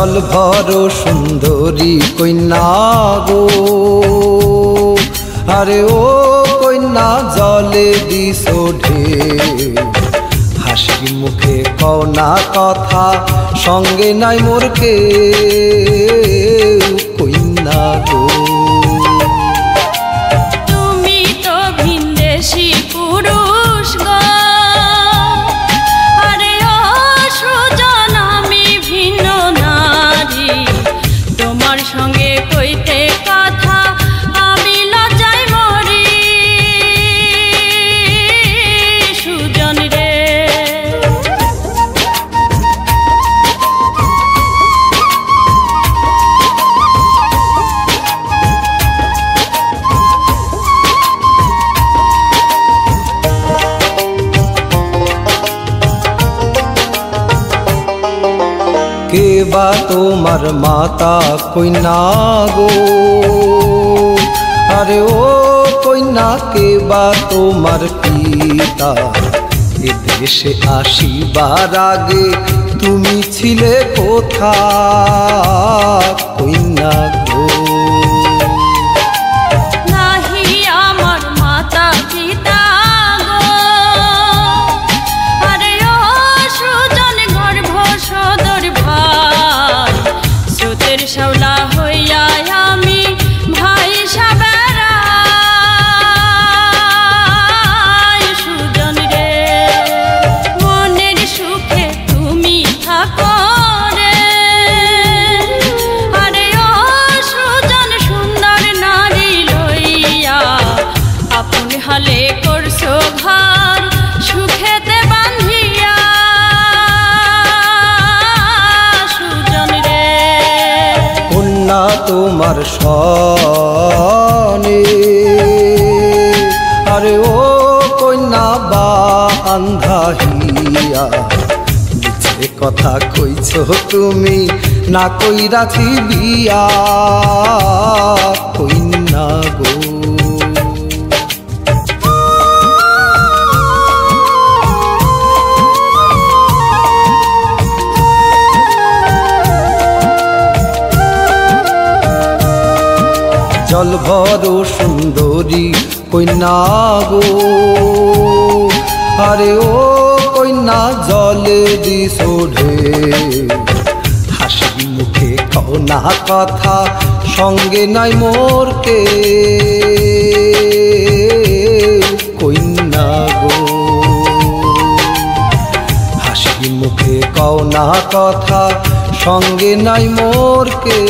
জল ভর সুন্দরী কন্যা গো, আরে ও কন্যা জলে দিছো ঢেউ, হাসি মুখে কও না কথা সঙ্গে নাই মোর কেউ কন্যা গো। তুমি তো ভিনদেশী পুরুষ গো, আরে ও সুজন আমি ভিন্ন নারী, তোমার সঙ্গে কইতে কথা আমি লজ্জায় মরি সুজন রে। কে বা তোমার মাতা কন্যা গো, আরে ও কন্যা কে বা তোমার পিতা, এ দেশে আসিবার আগে তুমি ছিলে কোথায় কন্যা গো। নাহি আমার মাতা পিতা গো, আরে ও সুজন গর্ভ সদর ভাই, স্রোতের শ্যাওলা হইয়া আমি ভাই সাবেরাই সুজন রে। মনের সুখে তুমি থাকো রে, আরে ও সুজন সুন্দর নারী লইয়া আপন হালে করছো ঘর সুখেতে বান্ধিয়া সুজন রে। কন্যা তোমার সনে, আরে ও কন্যা বা আন্ধা হিয়া, মিছে কথা কইছ তুমি না কইরাছি বিয়া কন্যা গো। জল ভর সুন্দরী কন্যা গো, আরে ও কন্যা জলে দিছো ঢেউ, হাসি মুখে কও না কথা সঙ্গে নাই মোর কেউ কন্যা গো। হাসি মুখে কও না কথা সঙ্গে নাই মোর কেউ।